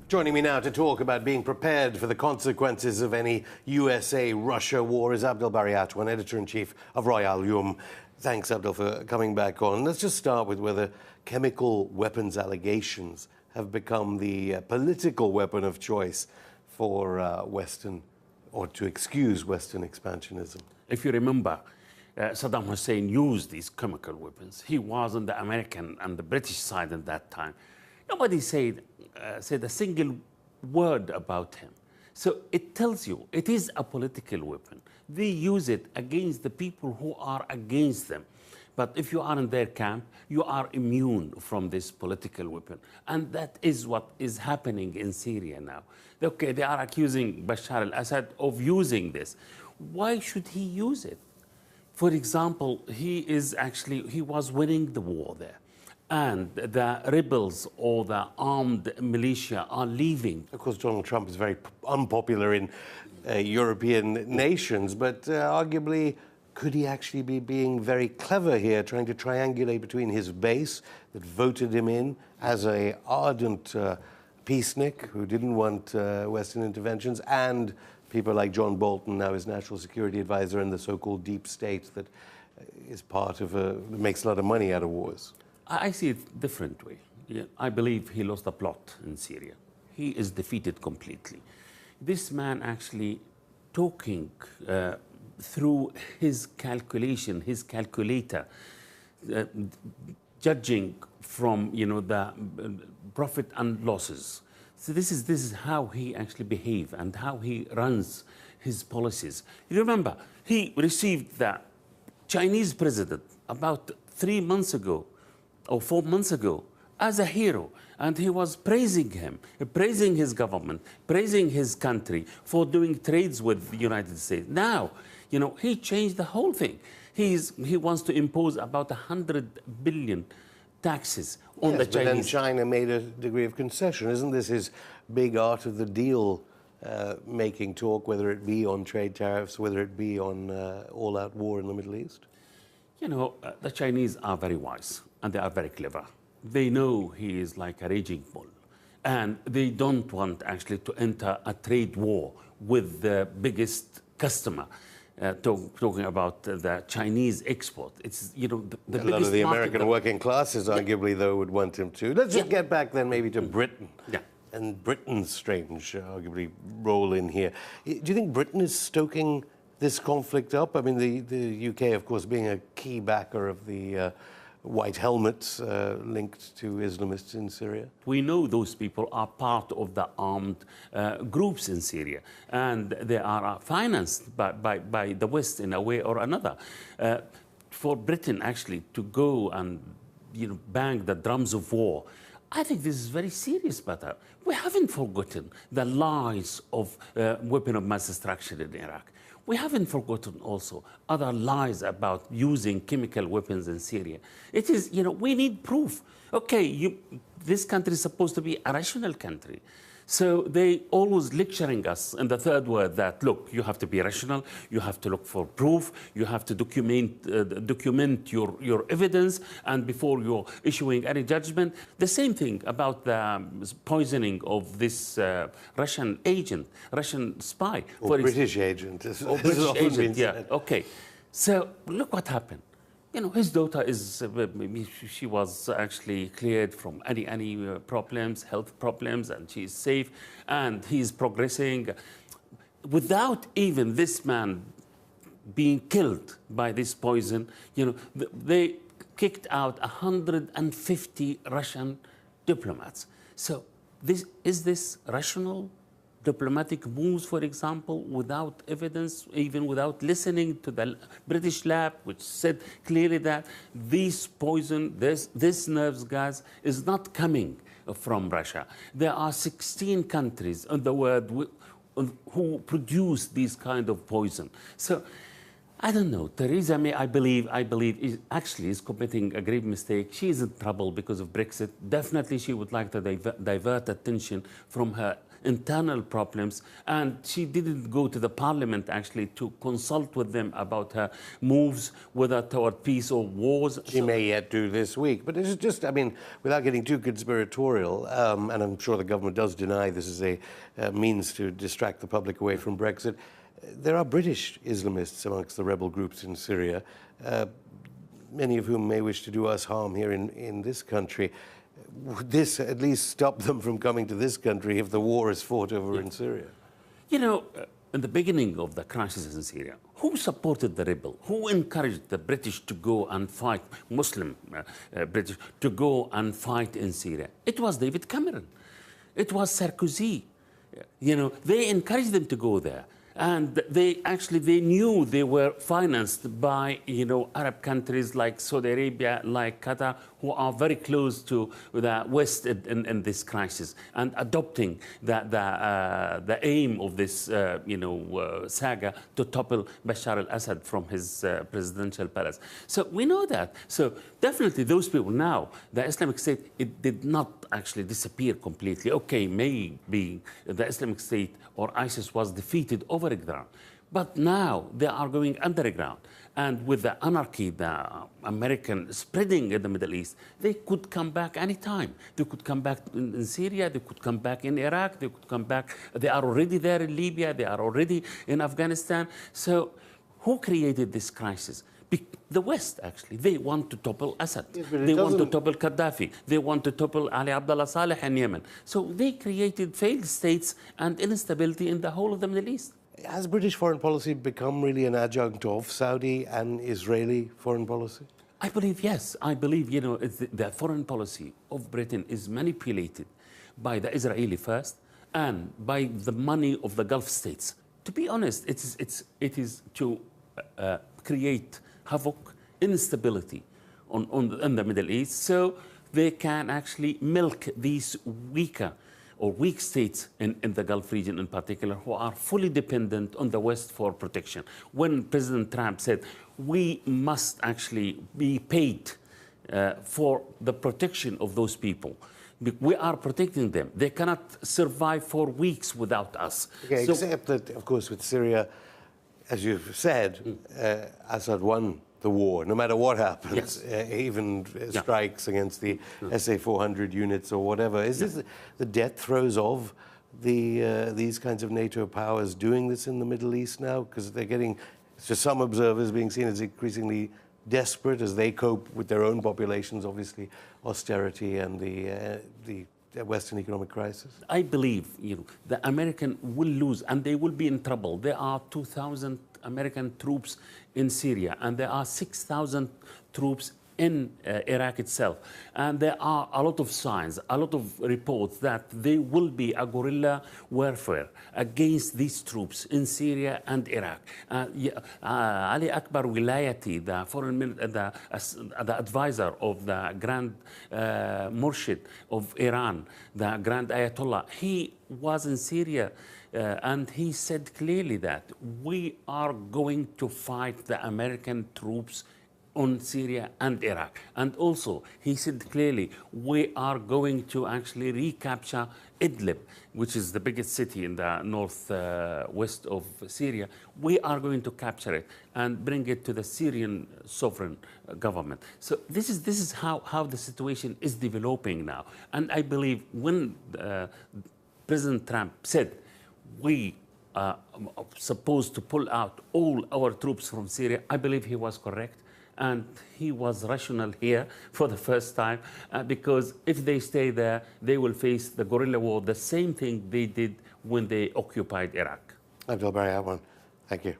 Joining me now to talk about being prepared for the consequences of any USA-Russia war is Abdel Bari Atwan, Editor-in-Chief of Royal Yum. Thanks, Abdel, for coming back on. Let's just start with whether chemical weapons allegations have become the political weapon of choice for Western, or to excuse Western expansionism. If you remember, Saddam Hussein used these chemical weapons. He was on the American and the British side at that time. Nobody said a single word about him. So it tells you it is a political weapon. They use it against the people who are against them. But if you are in their camp, you are immune from this political weapon. And that is what is happening in Syria now. Okay, they are accusing Bashar al-Assad of using this. Why should he use it? For example, he was winning the war there. And the rebels or the armed militia are leaving. Of course, Donald Trump is very unpopular in European nations, but arguably, could he actually be being very clever here, trying to triangulate between his base that voted him in as an ardent peacenik who didn't want Western interventions, and people like John Bolton, now his national security advisor, and the so-called deep state that is part of makes a lot of money out of wars? I see it a different way. Yeah, I believe he lost the plot in Syria. He is defeated completely. This man actually talking through his calculation, his calculator, judging from the profit and losses. So this is how he actually behaves and how he runs his policies. You remember, he received the Chinese president about 3 months ago or 4 months ago as a hero, and he was praising him, praising his government, praising his country for doing trades with the United States. Now, he changed the whole thing. He wants to impose about 100 billion taxes on the Chinese. But then China made a degree of concession. Isn't this his big art of the deal making talk, whether it be on trade tariffs, whether it be on all-out war in the Middle East? The Chinese are very wise and they are very clever. They know he is like a raging bull, and they don't want actually to enter a trade war with the biggest customer. Talking about the Chinese export, it's the biggest. A lot of the American working classes, arguably, though, would want him to. Let's just get back then, maybe to Britain. Yeah. And Britain's strange, arguably, role in here. Do you think Britain is stoking this conflict up? I mean, the UK, of course, being a key backer of the white helmets linked to Islamists in Syria. We know those people are part of the armed groups in Syria, and they are financed by the West in a way or another. For Britain actually to go and bang the drums of war, I think this is very serious matter. We haven't forgotten the lies of weapon of mass destruction in Iraq. We haven't forgotten also other lies about using chemical weapons in Syria. It is, we need proof. Okay, this country is supposed to be a rational country. So they always lecturing us in the third word that, look, you have to be rational, you have to look for proof, you have to document your evidence, and before you're issuing any judgment. The same thing about the poisoning of this Russian agent, Russian spy. Or British agent. Or British agent, yeah, okay. So look what happened. His daughter she was actually cleared from any problems, health problems, and she's safe, and he's progressing without even this man being killed by this poison. They kicked out 150 Russian diplomats. So is this rational? Diplomatic moves, for example, without evidence, even without listening to the British lab, which said clearly that this poison, this nerves gas, is not coming from Russia. There are 16 countries in the world who produce this kind of poison. So I don't know. Theresa May, I believe, is committing a grave mistake. She is in trouble because of Brexit. Definitely, she would like to divert attention from her internal problems, and she didn't go to the parliament actually to consult with them about her moves, whether toward peace or wars. She may yet do this week. But it's just, I mean, without getting too conspiratorial, and I'm sure the government does deny this is a means to distract the public away from Brexit, there are British Islamists amongst the rebel groups in Syria, many of whom may wish to do us harm here in this country. Would this at least stop them from coming to this country if the war is fought over in Syria? You know, in the beginning of the crisis in Syria, who supported the rebel? Who encouraged the British to go and fight, Muslim British, to go and fight in Syria? It was David Cameron. It was Sarkozy. You know, they encouraged them to go there. And they knew they were financed by, you know, Arab countries like Saudi Arabia, like Qatar, who are very close to the West in this crisis, and adopting the aim of this, saga to topple Bashar al-Assad from his presidential palace. So we know that. So definitely those people now, the Islamic State, it did not actually disappear completely. Okay, maybe the Islamic State or ISIS was defeated over the ground, but now they are going underground. And with the anarchy, the American spreading in the Middle East, they could come back anytime. They could come back in Syria, they could come back in Iraq, they could come back. They are already there in Libya, they are already in Afghanistan. So who created this crisis? The West, actually. They want to topple Assad. Yes, they want to topple Gaddafi. They want to topple Ali Abdullah Saleh in Yemen. So they created failed states and instability in the whole of the Middle East. Has British foreign policy become really an adjunct of Saudi and Israeli foreign policy? I believe, yes. I believe, you know, the foreign policy of Britain is manipulated by the Israeli first and by the money of the Gulf states. To be honest, it is to create havoc, instability in the Middle East, so they can actually milk these weak states in the Gulf region in particular, who are fully dependent on the West for protection. When President Trump said, we must actually be paid for the protection of those people, we are protecting them. They cannot survive for weeks without us. Okay, so, except that, of course, with Syria, as you've said, Assad won the war, no matter what happens, yes. Even strikes against the SA-400 units or whatever. Is this the death throes of these kinds of NATO powers doing this in the Middle East now? Because they're getting, to some observers, being seen as increasingly desperate as they cope with their own populations, obviously, austerity and the Western economic crisis? I believe, you know, the American will lose and they will be in trouble. There are 2,000 American troops in Syria and there are 6,000 troops in Iraq itself. And there are a lot of signs, a lot of reports that there will be a guerrilla warfare against these troops in Syria and Iraq. Ali Akbar Wilayati, the advisor of the Grand Murshid of Iran, the Grand Ayatollah, he was in Syria and he said clearly that we are going to fight the American troops on Syria and Iraq. And also, he said clearly, we are going to actually recapture Idlib, which is the biggest city in the northwest of Syria. We are going to capture it and bring it to the Syrian sovereign government. So this is how the situation is developing now. And I believe when President Trump said, we are supposed to pull out all our troops from Syria, I believe he was correct. And he was rational here for the first time, because if they stay there, they will face the guerrilla war, the same thing they did when they occupied Iraq. Abdel Bari Atwan, thank you.